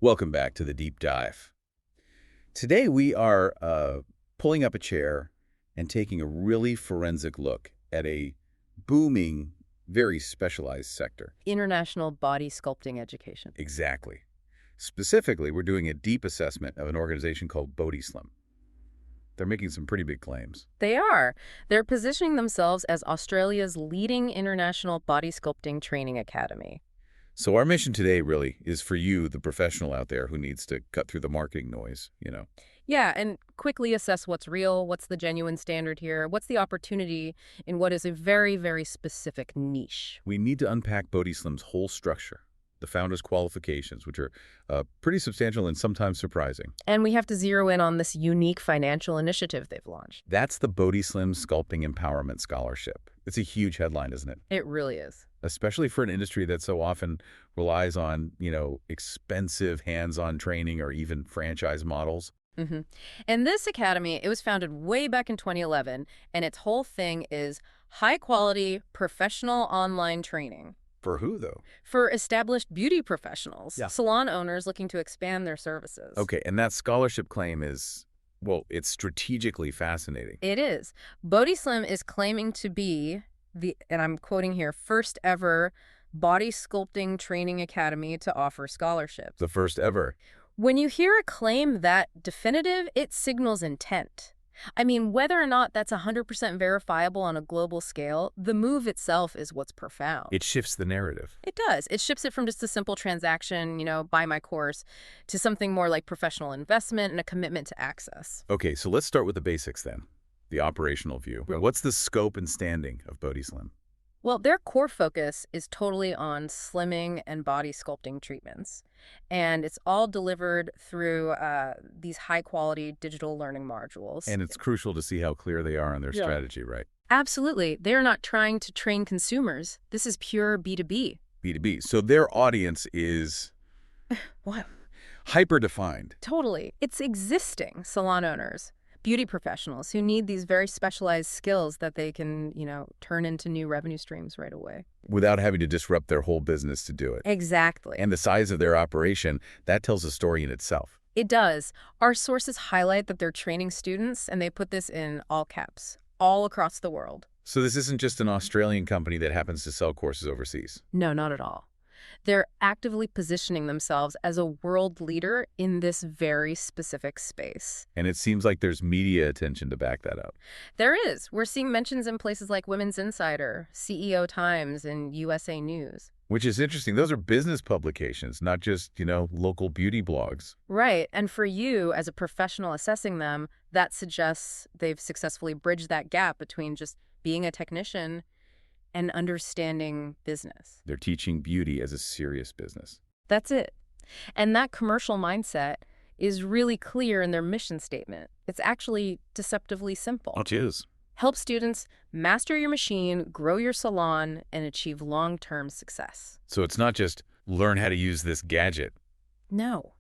Welcome back to the Deep Dive. Today we are pulling up a chair and taking a really forensic look at a booming, very specialized sector. International body sculpting education. Exactly. Specifically, we're doing a deep assessment of an organization called Bodi Slim. They're making some pretty big claims. They are. They're positioning themselves as Australia's leading international body sculpting training academy. So our mission today really is for you, the professional out there who needs to cut through the marketing noise. Yeah, and quickly assess what's real, what's the genuine standard here, what's the opportunity in what is a very, very specific niche. We need to unpack Bodi Slim's whole structure, the founder's qualifications, which are pretty substantial and sometimes surprising. And we have to zero in on this unique financial initiative they've launched. That's the Bodi Slim Sculpting Empowerment Scholarship. It's a huge headline, isn't it? It really is. Especially for an industry that so often relies on, expensive hands-on training or even franchise models. And this academy, it was founded way back in 2011, and its whole thing is high-quality, professional online training. For who, though? For established beauty professionals, Yeah. salon owners looking to expand their services. Okay, and that scholarship claim is, well, it's strategically fascinating. It is. Bodi Slim is claiming to be and I'm quoting here, first ever body sculpting training academy to offer scholarships. The first ever. When you hear a claim that definitive, it signals intent. I mean, whether or not that's 100% verifiable on a global scale, the move itself is what's profound. It shifts the narrative. It does. It shifts it from just a simple transaction, buy my course, to something more like professional investment and a commitment to access. Okay, so let's start with the basics then. The operational view. What's the scope and standing of Bodi Slim? Well, their core focus is totally on slimming and body sculpting treatments. And it's all delivered through these high-quality digital learning modules. And it's crucial to see how clear they are on their strategy, right? Absolutely. They're not trying to train consumers. This is pure B2B. B2B. So their audience is What? hyper-defined. Totally. It's existing salon owners, beauty professionals who need these very specialized skills that they can, turn into new revenue streams right away. Without having to disrupt their whole business to do it. Exactly. And the size of their operation, that tells a story in itself. It does. Our sources highlight that they're training students, and they put this in all caps, all across the world. So this isn't just an Australian company that happens to sell courses overseas. No, not at all. They're actively positioning themselves as a world leader in this very specific space. And it seems like there's media attention to back that up. There is. We're seeing mentions in places like Women's Insider, CEO Times, and USA News. Which is interesting. Those are business publications, not just, local beauty blogs. Right. And for you, as a professional assessing them, that suggests they've successfully bridged that gap between just being a technician and understanding business. They're teaching beauty as a serious business. That's it. And that commercial mindset is really clear in their mission statement. It's actually deceptively simple. It is. Help students master your machine, grow your salon, and achieve long-term success. So it's not just learn how to use this gadget. No,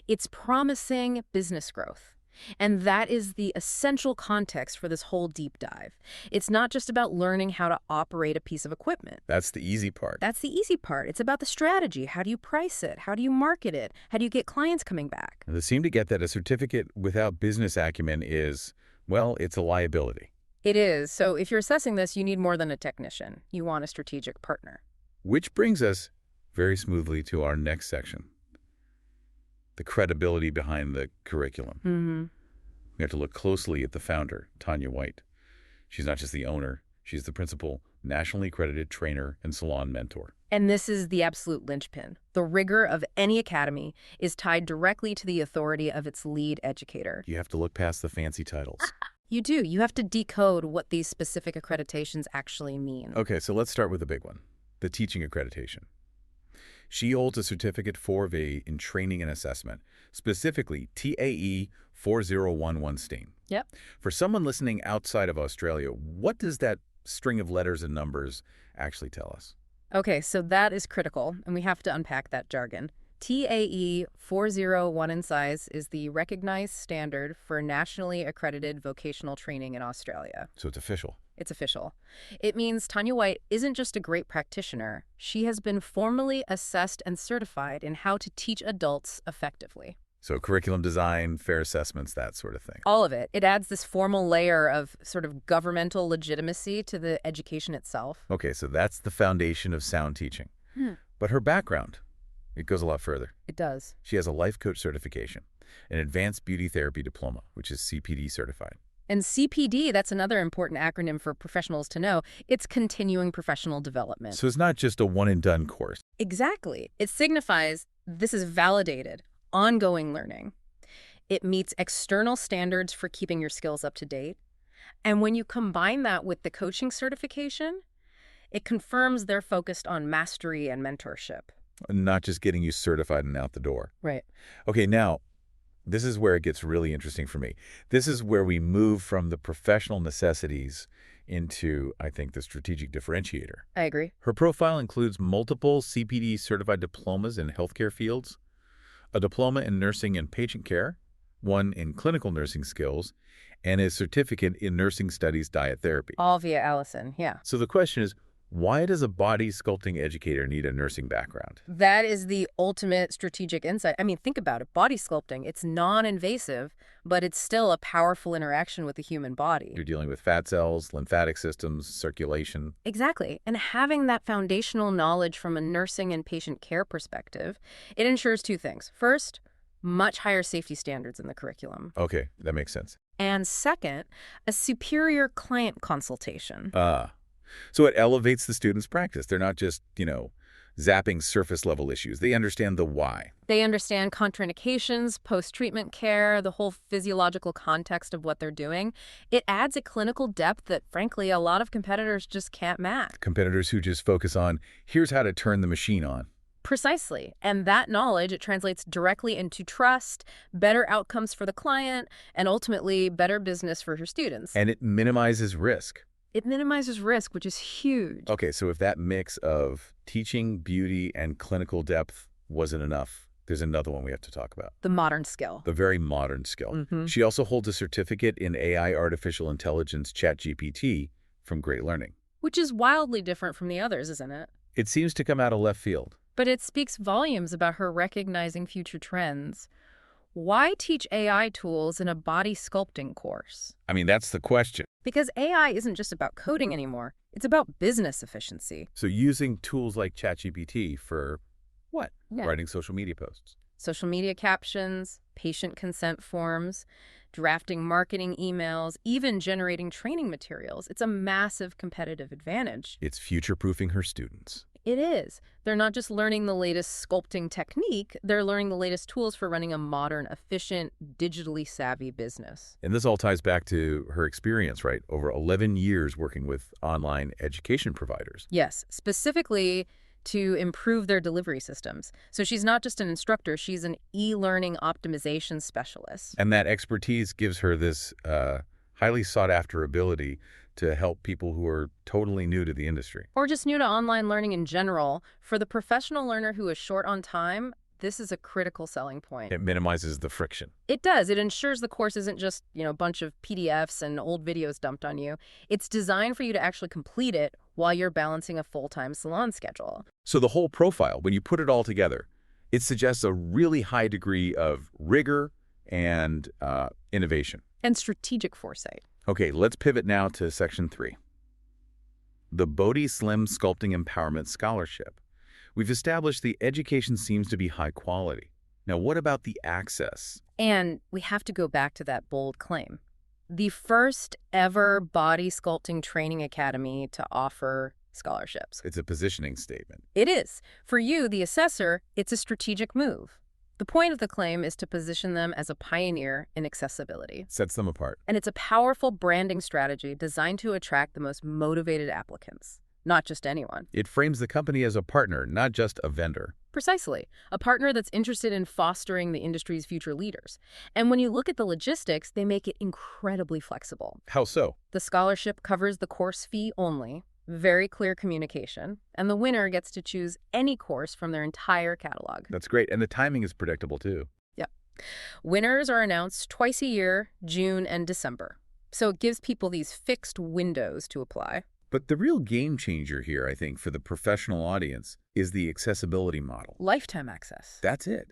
it's promising business growth. And that is the essential context for this whole deep dive. It's not just about learning how to operate a piece of equipment. That's the easy part. That's the easy part. It's about the strategy. How do you price it? How do you market it? How do you get clients coming back? They seem to get that a certificate without business acumen is, well, it's a liability. It is. So if you're assessing this, you need more than a technician. You want a strategic partner. Which brings us very smoothly to our next section. The credibility behind the curriculum. We have to look closely at the founder, Tanya White. She's not just the owner. She's the principal, nationally accredited trainer and salon mentor. And this is the absolute linchpin. The rigor of any academy is tied directly to the authority of its lead educator. You have to look past the fancy titles. You do. You have to decode what these specific accreditations actually mean. Okay, so let's start with the big one, the teaching accreditation. She holds a Certificate 4A in Training and Assessment, specifically TAE 4011 STEAM. Yep. For someone listening outside of Australia, what does that string of letters and numbers actually tell us? Okay, so that is critical, and we have to unpack that jargon. TAE 401 in size is the recognized standard for nationally accredited vocational training in Australia. So it's official. It's official. It means Tanya White isn't just a great practitioner. She has been formally assessed and certified in how to teach adults effectively. So curriculum design, fair assessments, that sort of thing. All of it. It adds this formal layer of sort of governmental legitimacy to the education itself. Okay, so that's the foundation of sound teaching. But her background, it goes a lot further. It does. She has a life coach certification, an advanced beauty therapy diploma, which is CPD certified. And CPD, that's another important acronym for professionals to know. It's continuing professional development. So it's not just a one-and-done course. Exactly. It signifies this is validated, ongoing learning. It meets external standards for keeping your skills up to date. And when you combine that with the coaching certification, it confirms they're focused on mastery and mentorship. Not just getting you certified and out the door. Right. Okay, now, this is where it gets really interesting for me. This is where we move from the professional necessities into, I think, the strategic differentiator. I agree. Her profile includes multiple CPD certified diplomas in healthcare fields, a diploma in nursing and patient care, one in clinical nursing skills, and a certificate in nursing studies diet therapy. All via Allison, yeah. So the question is, why does a body sculpting educator need a nursing background? That is the ultimate strategic insight. I mean, think about it. Body sculpting, it's non-invasive, but it's still a powerful interaction with the human body. You're dealing with fat cells, lymphatic systems, circulation. Exactly. And having that foundational knowledge from a nursing and patient care perspective, it ensures two things. First, much higher safety standards in the curriculum. Okay, that makes sense. And second, a superior client consultation. So it elevates the student's practice. They're not just, zapping surface-level issues. They understand the why. They understand contraindications, post-treatment care, the whole physiological context of what they're doing. It adds a clinical depth that, frankly, a lot of competitors just can't match. Competitors who just focus on, here's how to turn the machine on. Precisely. And that knowledge, it translates directly into trust, better outcomes for the client, and ultimately better business for her students. And it minimizes risk. It minimizes risk, which is huge. Okay, so if that mix of teaching, beauty, and clinical depth wasn't enough, there's another one we have to talk about. The modern skill. The very modern skill. She also holds a certificate in AI artificial intelligence ChatGPT from Great Learning. Which is wildly different from the others, isn't it? It seems to come out of left field. But it speaks volumes about her recognizing future trends. Why teach AI tools in a body sculpting course? I mean, that's the question. Because AI isn't just about coding anymore. It's about business efficiency. So using tools like ChatGPT for what? Yeah. Writing social media posts. Social media captions, patient consent forms, drafting marketing emails, even generating training materials. It's a massive competitive advantage. It's future-proofing her students. It is. They're not just learning the latest sculpting technique, they're learning the latest tools for running a modern, efficient, digitally savvy business. And this all ties back to her experience, right? Over 11 years working with online education providers. Yes, specifically to improve their delivery systems. So she's not just an instructor, she's an e-learning optimization specialist. And that expertise gives her this highly sought-after ability to help people who are totally new to the industry. Or just new to online learning in general. For the professional learner who is short on time, this is a critical selling point. It minimizes the friction. It does. It ensures the course isn't just, a bunch of PDFs and old videos dumped on you. It's designed for you to actually complete it while you're balancing a full-time salon schedule. So the whole profile, when you put it all together, it suggests a really high degree of rigor and innovation. And strategic foresight. Okay, let's pivot now to Section 3. The Bodi Slim Sculpting Empowerment Scholarship. We've established the education seems to be high quality. Now, what about the access? And we have to go back to that bold claim. The first ever body sculpting training academy to offer scholarships. It's a positioning statement. It is. For you, the assessor, it's a strategic move. The point of the claim is to position them as a pioneer in accessibility. Sets them apart. And it's a powerful branding strategy designed to attract the most motivated applicants, not just anyone. It frames the company as a partner, not just a vendor. Precisely. A partner that's interested in fostering the industry's future leaders. And when you look at the logistics, they make it incredibly flexible. How so? The scholarship covers the course fee only, very clear communication, and the winner gets to choose any course from their entire catalog. That's great. And the timing is predictable, too. Yep. Winners are announced twice a year, June and December. So it gives people these fixed windows to apply. But the real game changer here, I think, for the professional audience is the accessibility model. Lifetime access. That's it.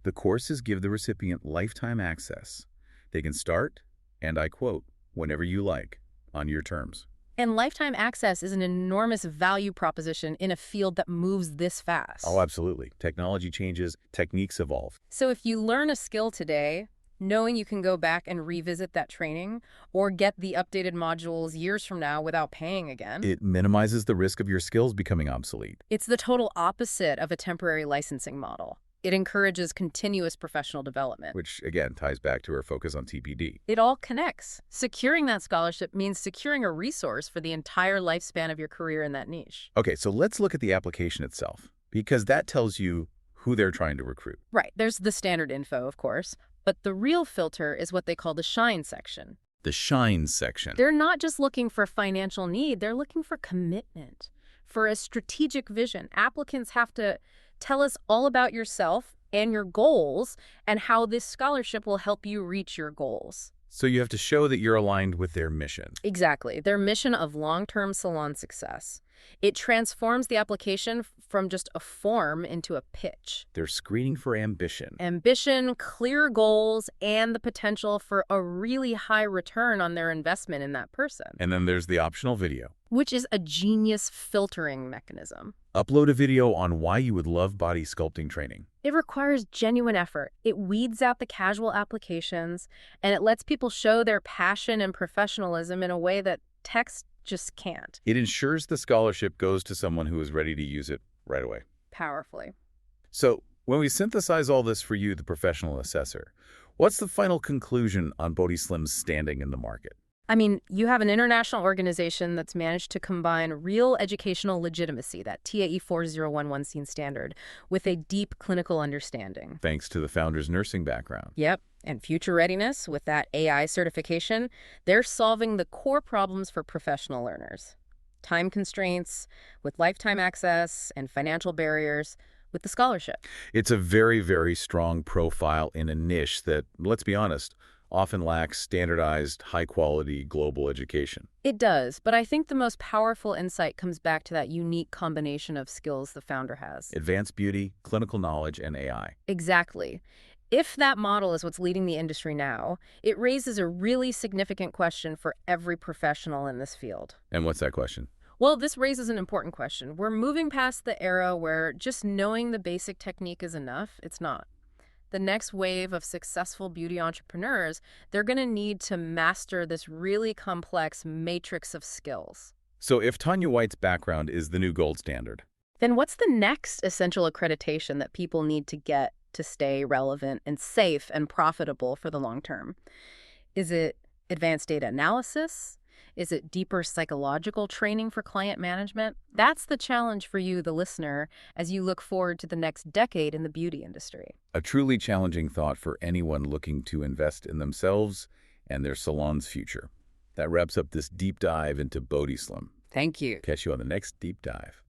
The courses give the recipient lifetime access. They can start, and I quote, whenever you like, on your terms. And lifetime access is an enormous value proposition in a field that moves this fast. Oh, absolutely. Technology changes, techniques evolve. So if you learn a skill today, knowing you can go back and revisit that training or get the updated modules years from now without paying again. It minimizes the risk of your skills becoming obsolete. It's the total opposite of a temporary licensing model. It encourages continuous professional development. Which, again, ties back to our focus on TPD. It all connects. Securing that scholarship means securing a resource for the entire lifespan of your career in that niche. Okay, so let's look at the application itself, because that tells you who they're trying to recruit. Right. There's the standard info, of course. But the real filter is what they call the shine section. The shine section. They're not just looking for financial need. They're looking for commitment, for a strategic vision. Applicants have to tell us all about yourself and your goals and how this scholarship will help you reach your goals. So you have to show that you're aligned with their mission. Exactly. Their mission of long-term salon success. It transforms the application from just a form into a pitch. They're screening for ambition. Ambition, clear goals, and the potential for a really high return on their investment in that person. And then there's the optional video. Which is a genius filtering mechanism. Upload a video on why you would love body sculpting training. It requires genuine effort. It weeds out the casual applications, and it lets people show their passion and professionalism in a way that text just can't. It ensures the scholarship goes to someone who is ready to use it right away. Powerfully. So, when we synthesize all this for you, the professional assessor, what's the final conclusion on Bodi Slim's standing in the market? I mean, you have an international organization that's managed to combine real educational legitimacy, that TAE 4011 scene standard, with a deep clinical understanding. Thanks to the founder's nursing background. Yep, and future readiness with that AI certification, they're solving the core problems for professional learners. Time constraints, with lifetime access, and financial barriers, with the scholarship. It's a very, very strong profile in a niche that, let's be honest, often lacks standardized, high-quality global education. It does, but I think the most powerful insight comes back to that unique combination of skills the founder has. Advanced beauty, clinical knowledge, and AI. Exactly. If that model is what's leading the industry now, it raises a really significant question for every professional in this field. And what's that question? Well, this raises an important question. We're moving past the era where just knowing the basic technique is enough. It's not. The next wave of successful beauty entrepreneurs, they're going to need to master this really complex matrix of skills. So if Tanya White's background is the new gold standard, then what's the next essential accreditation that people need to get to stay relevant and safe and profitable for the long term? Is it advanced data analysis? Is it deeper psychological training for client management? That's the challenge for you, the listener, as you look forward to the next decade in the beauty industry. a truly challenging thought for anyone looking to invest in themselves and their salon's future. That wraps up this deep dive into Bodi Slim. Thank you. Catch you on the next deep dive.